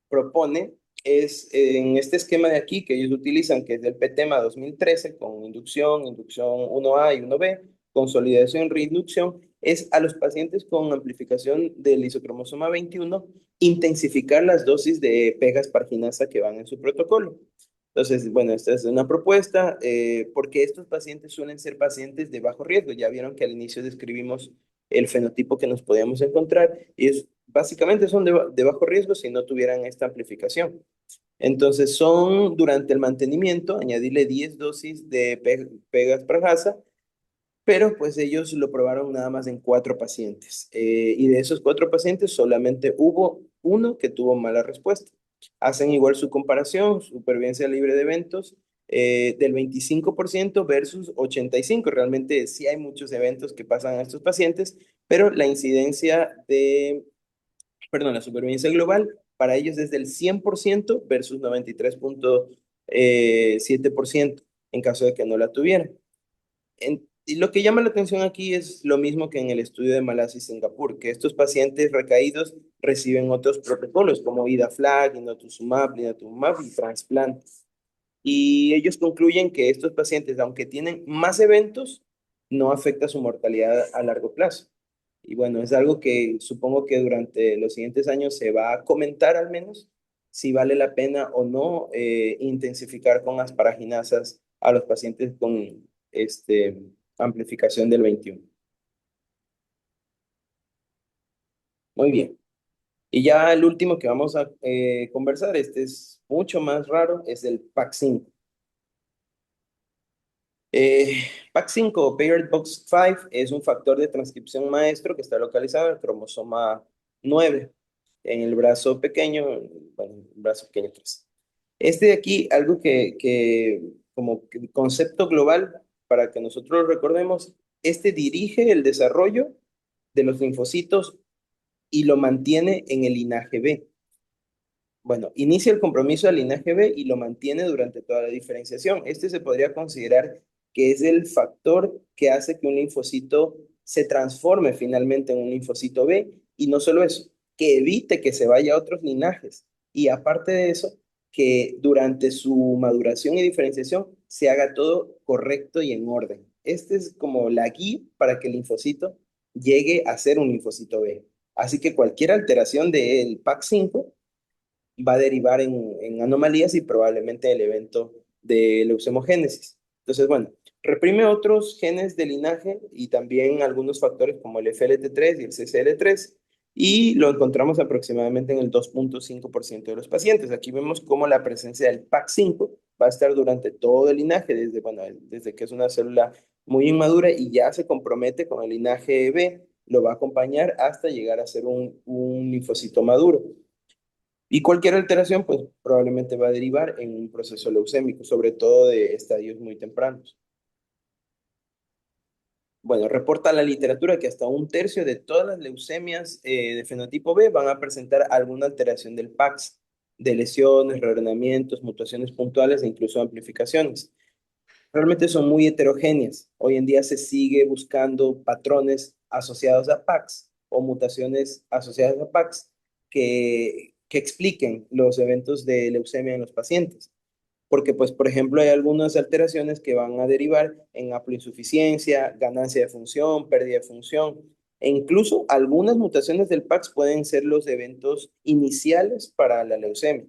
propone es en este esquema de aquí que ellos utilizan, que es del PTEMA 2013, con inducción 1A y 1B, consolidación, reinducción, es a los pacientes con amplificación del isocromosoma 21, intensificar las dosis de pegasparginasa que van en su protocolo. Entonces, bueno, esta es una propuesta, porque estos pacientes suelen ser pacientes de bajo riesgo. Ya vieron que al inicio describimos el fenotipo que nos podíamos encontrar y es, básicamente son de bajo riesgo si no tuvieran esta amplificación. Entonces, son durante el mantenimiento, añadirle 10 dosis de pegaspargasa, pero pues ellos lo probaron nada más en 4 pacientes. Y de esos 4 pacientes solamente hubo uno que tuvo mala respuesta. Hacen igual su comparación, supervivencia libre de eventos, del 25% versus 85%. Realmente sí hay muchos eventos que pasan a estos pacientes, pero la incidencia de, perdón, la supervivencia global para ellos es del 100% versus 93.7% en caso de que no la tuvieran. Y lo que llama la atención aquí es lo mismo que en el estudio de Malasia y Singapur, que estos pacientes recaídos reciben otros protocolos como Idaflag, Inotuzumab y trasplantes. Y ellos concluyen que estos pacientes, aunque tienen más eventos, no afecta su mortalidad a largo plazo. Y bueno, es algo que supongo que durante los siguientes años se va a comentar al menos si vale la pena o no intensificar con asparaginasas a los pacientes con amplificación del 21. Muy bien. Y ya el último que vamos a conversar, este es mucho más raro, es el PAC5. PAC5 o Paired Box 5 es un factor de transcripción maestro que está localizado en el cromosoma 9, en el brazo pequeño, bueno, el brazo pequeño 3. Este de aquí, algo que como que concepto global, para que nosotros lo recordemos, este dirige el desarrollo de los linfocitos y lo mantiene en el linaje B. Bueno, inicia el compromiso del linaje B y lo mantiene durante toda la diferenciación. Este se podría considerar que es el factor que hace que un linfocito se transforme finalmente en un linfocito B y no solo eso, que evite que se vaya a otros linajes. Y aparte de eso, que durante su maduración y diferenciación se haga todo correcto y en orden. Este es como la guía para que el linfocito llegue a ser un linfocito B. Así que cualquier alteración del PAC5 va a derivar en anomalías y probablemente el evento de leucemogénesis. Entonces, bueno, reprime otros genes de linaje y también algunos factores como el FLT3 y el CCL3 y lo encontramos aproximadamente en el 2.5% de los pacientes. Aquí vemos cómo la presencia del PAC5 va a estar durante todo el linaje, desde, bueno, desde que es una célula muy inmadura y ya se compromete con el linaje B, lo va a acompañar hasta llegar a ser un linfocito maduro. Y cualquier alteración, pues probablemente va a derivar en un proceso leucémico, sobre todo de estadios muy tempranos. Bueno, reporta la literatura que hasta un tercio de todas las leucemias de fenotipo B van a presentar alguna alteración del PAX, de lesiones, reordenamientos, mutaciones puntuales e incluso amplificaciones. Realmente son muy heterogéneas. Hoy en día se sigue buscando patrones asociados a PAX o mutaciones asociadas a PAX que expliquen los eventos de leucemia en los pacientes. Porque, pues, por ejemplo, hay algunas alteraciones que van a derivar en haploinsuficiencia, ganancia de función, pérdida de función, e incluso algunas mutaciones del PAX pueden ser los eventos iniciales para la leucemia.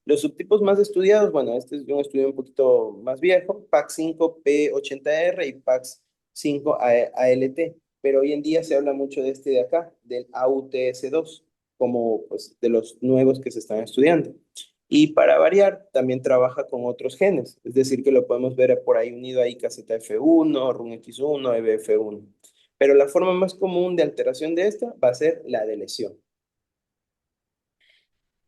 Los subtipos más estudiados, bueno, este es un estudio un poquito más viejo, PAX5P80R y PAX5ALT, pero hoy en día se habla mucho de este de acá, del AUTS2, como pues de los nuevos que se están estudiando. Y para variar, también trabaja con otros genes, es decir, que lo podemos ver por ahí unido a IKZF1, RUNX1, EBF1. Pero la forma más común de alteración de esta va a ser la de lesión.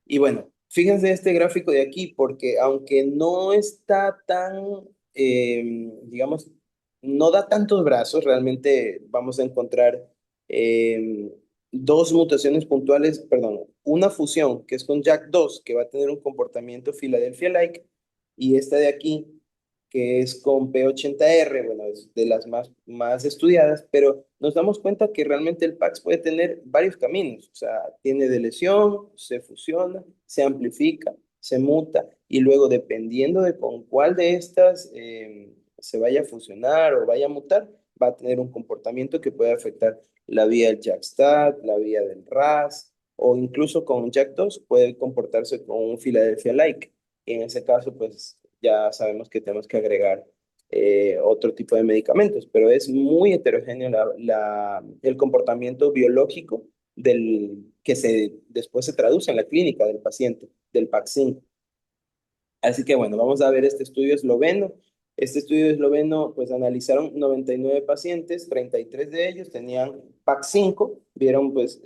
Y bueno, fíjense este gráfico de aquí, porque aunque no está tan, digamos, no da tantos brazos, realmente vamos a encontrar eh, dos mutaciones puntuales, perdón, una fusión que es con JAK2, que va a tener un comportamiento Philadelphia-like, y esta de aquí, que es con P80R, bueno, es de las más estudiadas, pero nos damos cuenta que realmente el PAX puede tener varios caminos, o sea, tiene de lesión, se fusiona, se amplifica, se muta, y luego dependiendo de con cuál de estas se vaya a fusionar o vaya a mutar, va a tener un comportamiento que puede afectar la vía del JAK-STAT, la vía del RAS, o incluso con JAK2 puede comportarse con un Philadelphia-like. Y en ese caso, pues ya sabemos que tenemos que agregar otro tipo de medicamentos, pero es muy heterogéneo el comportamiento biológico que después se traduce en la clínica del paciente, del PAC5. Así que bueno, vamos a ver este estudio esloveno. Este estudio esloveno, pues analizaron 99 pacientes, 33 de ellos tenían PAC5, vieron pues,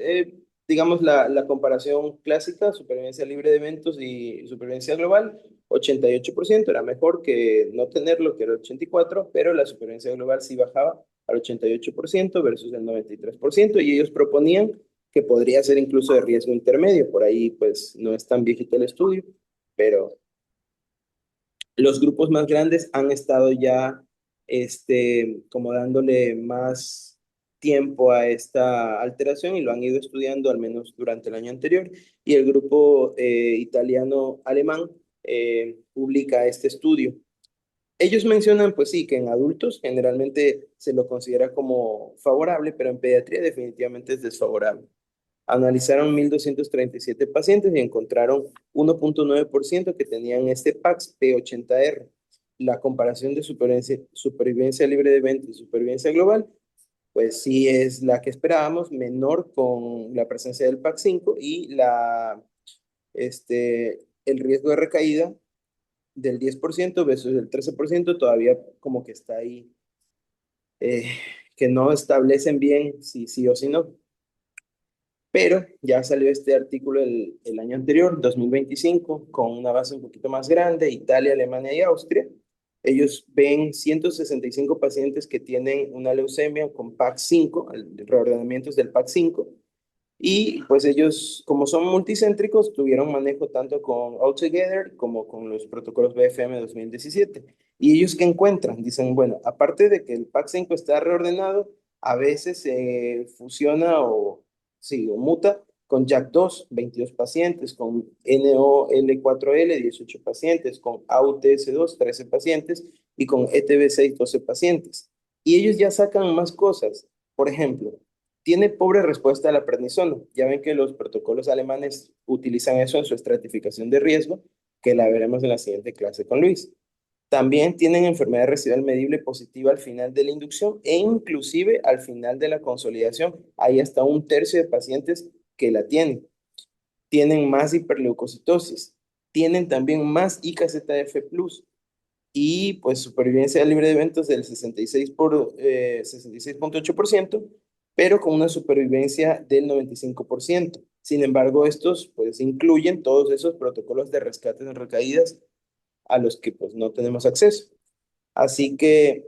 digamos, la comparación clásica, supervivencia libre de eventos y supervivencia global, 88% era mejor que no tenerlo, que era 84%, pero la supervivencia global sí bajaba al 88% versus el 93%, y ellos proponían que podría ser incluso de riesgo intermedio, por ahí pues no es tan viejito el estudio, pero los grupos más grandes han estado ya como dándole más tiempo a esta alteración y lo han ido estudiando al menos durante el año anterior. Y el grupo italiano-alemán publica este estudio. Ellos mencionan, pues sí, que en adultos generalmente se lo considera como favorable, pero en pediatría definitivamente es desfavorable. Analizaron 1.237 pacientes y encontraron 1.9% que tenían este PAX P80R. La comparación de supervivencia libre de evento y supervivencia global, pues sí es la que esperábamos, menor con la presencia del PAX5 y el riesgo de recaída del 10% versus el 13% todavía como que está ahí, eh, que no establecen bien si sí o si no. Pero ya salió este artículo el año anterior, 2025, con una base un poquito más grande, Italia, Alemania y Austria. Ellos ven 165 pacientes que tienen una leucemia con PAC5, reordenamientos del PAC5, y pues ellos, como son multicéntricos, tuvieron manejo tanto con Altogether como con los protocolos BFM 2017. ¿Y ellos qué encuentran? Dicen, bueno, aparte de que el PAC5 está reordenado, a veces se fusiona o, sí, o muta con JAK2, 22 pacientes, con NOL4L, 18 pacientes, con AUTS2, 13 pacientes, y con ETB6, 12 pacientes. Y ellos ya sacan más cosas. Por ejemplo, tiene pobre respuesta a la prednisona. Ya ven que los protocolos alemanes utilizan eso en su estratificación de riesgo, que la veremos en la siguiente clase con Luis. También tienen enfermedad residual medible positiva al final de la inducción e inclusive al final de la consolidación. Hay hasta un tercio de pacientes que la tienen. Tienen más hiperleucocitosis. Tienen también más IKZF+. Y pues supervivencia libre de eventos del 66.8%, pero con una supervivencia del 95%. Sin embargo, estos pues incluyen todos esos protocolos de rescate en recaídas a los que pues no tenemos acceso. Así que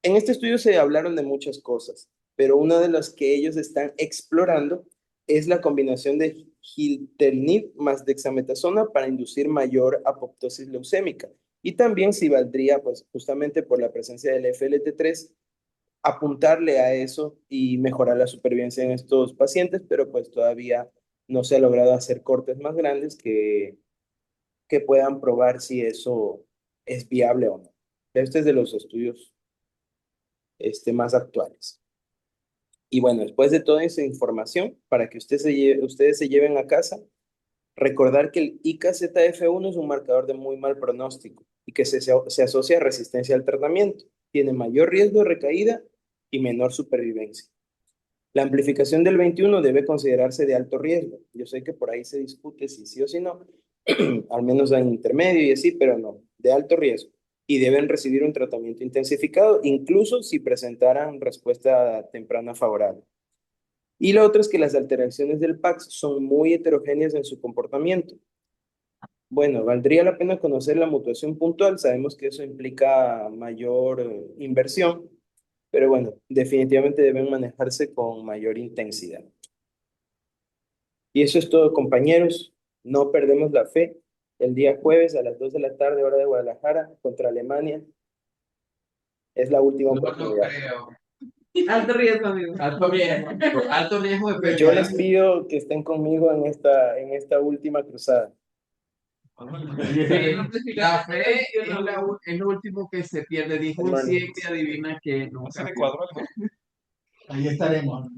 en este estudio se hablaron de muchas cosas, pero una de las que ellos están explorando es la combinación de gilteritinib más dexametasona para inducir mayor apoptosis leucémica. Y también si valdría, pues justamente por la presencia del FLT3, apuntarle a eso y mejorar la supervivencia en estos pacientes, pero pues todavía no se ha logrado hacer cortes más grandes que puedan probar si eso es viable o no. Este es de los estudios más actuales. Y bueno, después de toda esa información, para que ustedes se lleven a casa, recordar que el IKZF1 es un marcador de muy mal pronóstico y que se asocia a resistencia al tratamiento. Tiene mayor riesgo de recaída y menor supervivencia. La amplificación del 21 debe considerarse de alto riesgo. Yo sé que por ahí se discute si sí o si no, al menos en intermedio y así, pero no, de alto riesgo. Y deben recibir un tratamiento intensificado, incluso si presentaran respuesta temprana favorable. Y lo otro es que las alteraciones del PAX son muy heterogéneas en su comportamiento. Bueno, valdría la pena conocer la mutación puntual. Sabemos que eso implica mayor inversión, pero bueno, definitivamente deben manejarse con mayor intensidad. Y eso es todo, compañeros. No perdemos la fe. El día jueves a las 2 de la tarde, hora de Guadalajara, contra Alemania, Es la última No lo oportunidad. creo. Alto riesgo, amigo. Alto riesgo de Yo pérdida. les pido que estén conmigo en esta última cruzada. Sí, la fe es lo último que se pierde. Dijo un Hermano. 7, adivina que ¿Va a nunca ser pierde. Ecuador, algo? Ahí estaremos.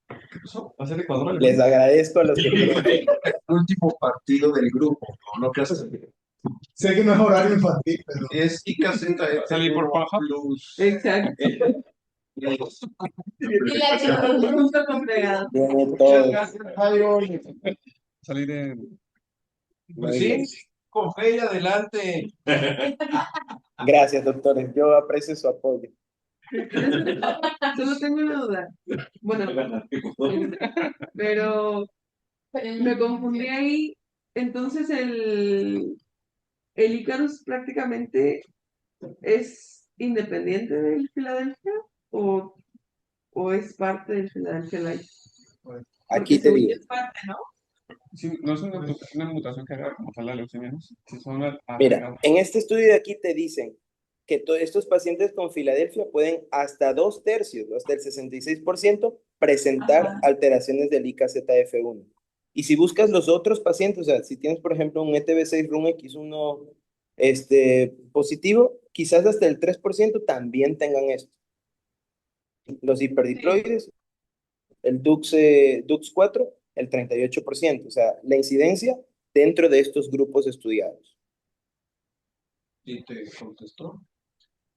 ¿Qué pasó? ¿Va a ser Ecuador, algo? Les agradezco a los que creen. Último partido del grupo, ¿no? Que sé que no es horario infantil, pero es ¿Va a salir por Pornhub? Plus. Exacto. Y la chica. Justo congregado. Tiene todo. Salir en... Muy bien. Con fe y adelante. Gracias, doctores. Yo aprecio su apoyo. Solo tengo una duda. Bueno, pero me confundí ahí. Entonces el Icarus prácticamente es independiente del Philadelphia o es parte del Philadelphia Light. Aquí Porque te según digo. yo es parte, ¿no? Sí, no es una mutación que haga como tal la leucemia, ¿no? Sí, son Mira, agregados. en este estudio de aquí te dicen que todos estos pacientes con Filadelfia pueden hasta 2/3, hasta el 66%, presentar Ajá. alteraciones del IKZF1. Y si buscas los otros pacientes, o sea, si tienes, por ejemplo, un ETB6-RUNX1 positivo, quizás hasta el 3% también tengan esto. Los hiperdiploides, el DUX4, el 38%. O sea, la incidencia dentro de estos grupos estudiados. Y te contestó.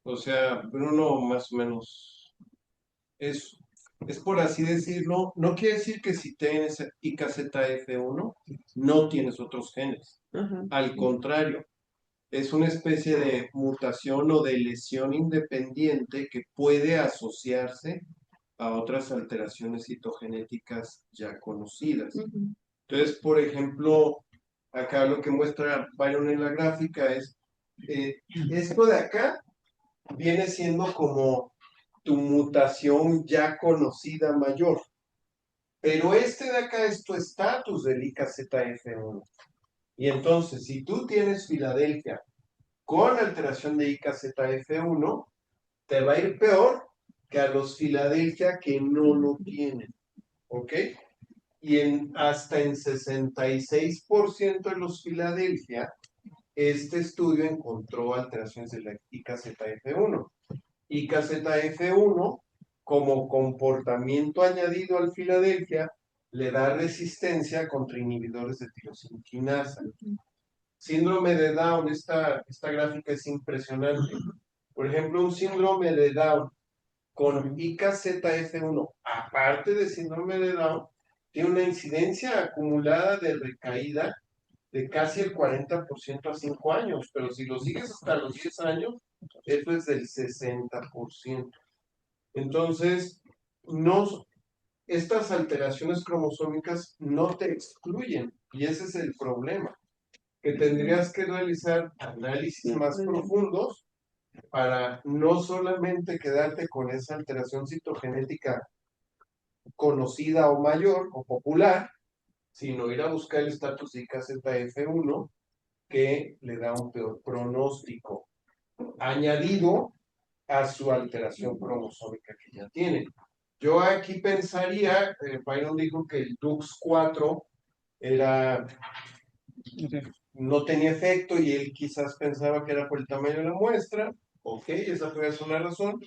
O sea, Bruno más o menos es por así decirlo, no quiere decir que si tienes IKZF1 no tienes otros genes. Ajá. Al contrario, es una especie de mutación o de lesión independiente que puede asociarse a otras alteraciones citogenéticas ya conocidas. Ujú. Entonces, por ejemplo, acá lo que muestra Byron en la gráfica es esto de acá viene siendo como tu mutación ya conocida mayor. Pero este de acá es tu estatus del IKZF1. Y entonces, si tú tienes Filadelfia con alteración de IKZF1, te va a ir peor que a los Filadelfia que no lo tienen. ¿Ok? Y hasta en 66% de los Filadelfia, este estudio encontró alteraciones de la IKZF1. IKZF1, como comportamiento añadido al Filadelfia, le da resistencia contra inhibidores de tirosina quinasa. Síndrome de Down, esta gráfica es impresionante. Por ejemplo, un síndrome de Down con IKZF1, aparte de síndrome de Down, tiene una incidencia acumulada de recaída de casi el 40% a 5 años, pero si lo sigues hasta los 10 años, eso es del 60%. Entonces, estas alteraciones cromosómicas no te excluyen, y ese es el problema, que tendrías que realizar análisis más profundos para no solamente quedarte con esa alteración citogenética conocida o mayor o popular, sino ir a buscar el estatus de IKZF1 que le da un peor pronóstico, añadido a su alteración cromosómica que ya tiene. Yo aquí pensaría, Byron dijo que el DUX4 no tenía efecto y él quizás pensaba que era por el tamaño de la muestra. Ok, esa puede ser una razón.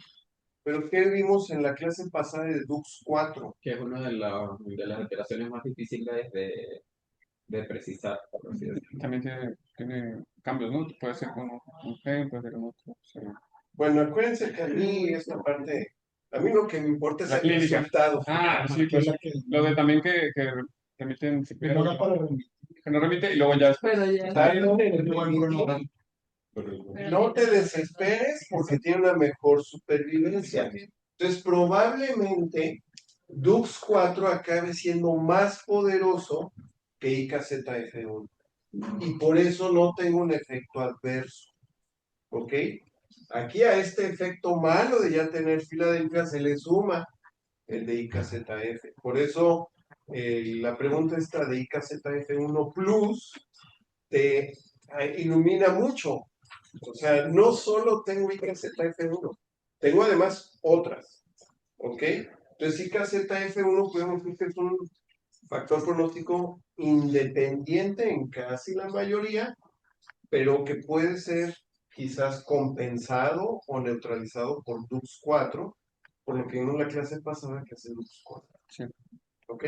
Pero ¿qué vimos en la clase pasada de DUX4? Que es una de las alteraciones más difíciles de precisar, por así decirlo. También tiene cambios, ¿no? Puede ser con un gen, puede ser con otro. Sí. Bueno, acuérdense que a mí esta parte, a mí lo que me importa es La el clínica. resultado. Ah, sí, pues lo de también que remiten, Pero no para remitir. que no remite y luego ya después. Pero ya. No te desesperes porque tiene una mejor supervivencia. Entonces, probablemente DUX4 acabe siendo más poderoso que IKZF1. Y por eso no tengo un efecto adverso. ¿Ok? Aquí a este efecto malo de ya tener Filadelfia se le suma el de IKZF. Por eso la pregunta esta de IKZF1 Plus te ilumina mucho. O sea, no solo tengo IKZF1, Tengo además otras, ¿ok? Entonces, IKZF1 podemos decir que es un factor pronóstico independiente en casi la mayoría, pero que puede ser quizás compensado o neutralizado por DUX4, por lo que vimos en la clase pasada que hace DUX4. Sí. ¿Ok?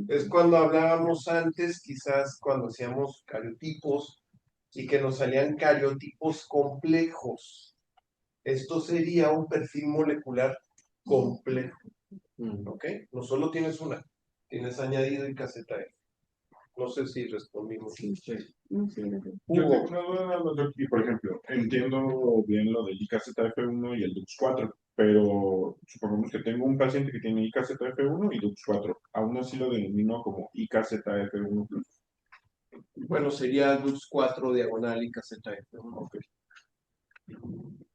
Es cuando hablábamos antes, quizás cuando hacíamos cariotipos y que nos salían cariotipos complejos. Esto sería un perfil molecular complejo. ¿Ok? No solo tienes una, tienes añadido IKZF. No sé si respondimos. Yo tengo una duda nada más, y por ejemplo, entiendo bien lo del IKZF1 y el DUX4, pero supongamos que tengo un paciente que tiene IKZF1 y DUX4, aún así lo denomino como IKZF1 plus. Bueno, sería DUX4 diagonal IKZF1. Ok.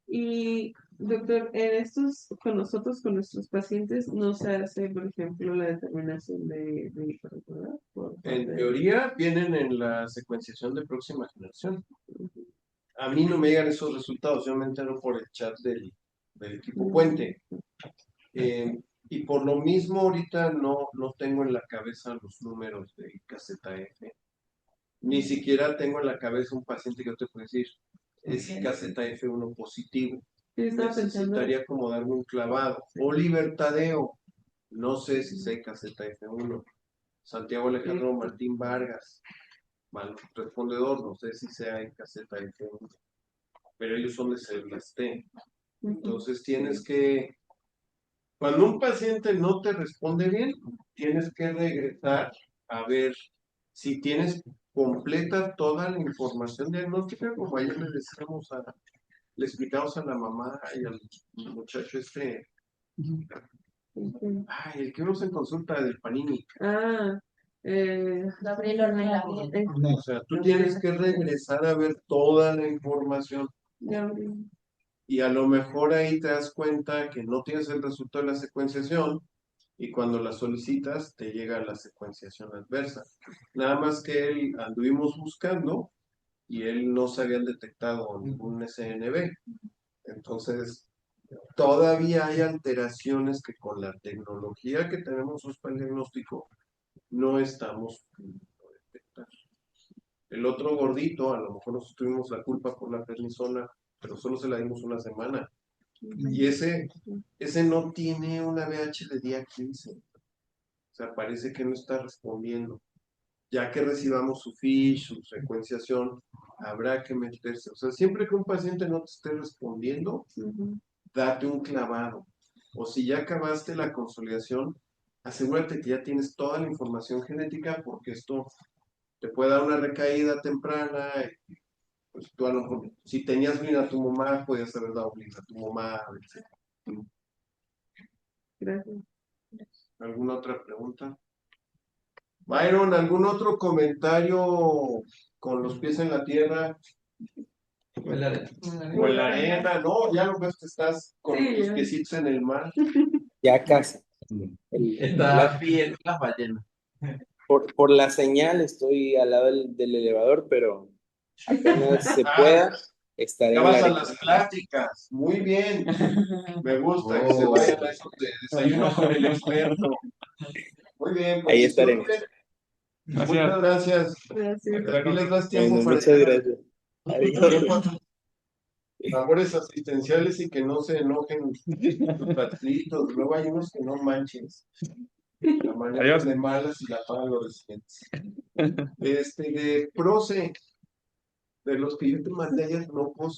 Y, doctor, en estos, con nosotros, con nuestros pacientes, no se hace, por ejemplo, la determinación de hijos, ¿verdad? En teoría, vienen en la secuenciación de próxima generación. A mí no me llegan esos resultados, yo me entero por el chat del equipo Puente. Y por lo mismo, ahorita no tengo en la cabeza los números de IKZF. Ni siquiera tengo en la cabeza un paciente que yo te puedo decir, es IKZF1 positivo. Necesitaría como darme un clavado. Oliver Tadeo, no sé si sea IKZF1. Santiago Alejandro Martín Vargas, respondedor, no sé si sea IKZF1. Pero ellos son de células T. Entonces tienes que, cuando un paciente no te responde bien, tienes que regresar a ver si tienes completa toda la información diagnóstica, como ayer le explicamos a la mamá y al muchacho ay, el que vimos en consulta del Panini. Gabriel Ornella. O sea, tú tienes que regresar a ver toda la información. Y a lo mejor ahí te das cuenta que no tienes el resultado de la secuenciación y cuando la solicitas te llega la secuenciación adversa. Nada más que él anduvimos buscando y él no se habían detectado ningún SNB. Entonces, todavía hay alteraciones que con la tecnología que tenemos para el diagnóstico no estamos pudiendo detectar. El otro gordito, a lo mejor nosotros tuvimos la culpa por la prednisona, pero solo se la dimos una semana. Y ese no tiene una VH de día 15. O sea, parece que no está respondiendo. Ya que recibamos su fish, su secuenciación, habrá que meterse. O sea, siempre que un paciente no te esté respondiendo, date un clavado. O si ya acabaste la consolidación, asegúrate que ya tienes toda la información genética, porque esto te puede dar una recaída temprana. Pues tú a lo mejor, si tenías blinatumomab, podías haber dado blinatumomab, etc. Gracias. ¿Alguna otra pregunta? Byron, ¿algún otro comentario con los pies en la tierra? O en la arena. O en la arena, no, ya lo ves que estás con Sí, tus ya. piecitos en el mar. Ya casi. Está bien las ballenas. Por la señal estoy al lado del elevador, pero apenas se pueda, estaré Ya en vas la a arena. las pláticas, muy bien. Me gusta que se vayan a esos de desayuno con el experto. Muy bien, pues Ahí estaremos. disfruten. Gracias. Muchas gracias. Gracias. Aquí les das tiempo Bueno, para muchas llegar. gracias. Adiós. Labores asistenciales y que no se enojen los patritos. Luego hay unos que no manches. La manejan Adiós. de malas y la pagan los residentes. De Proce, de los que yo te mandé ayer, no puedo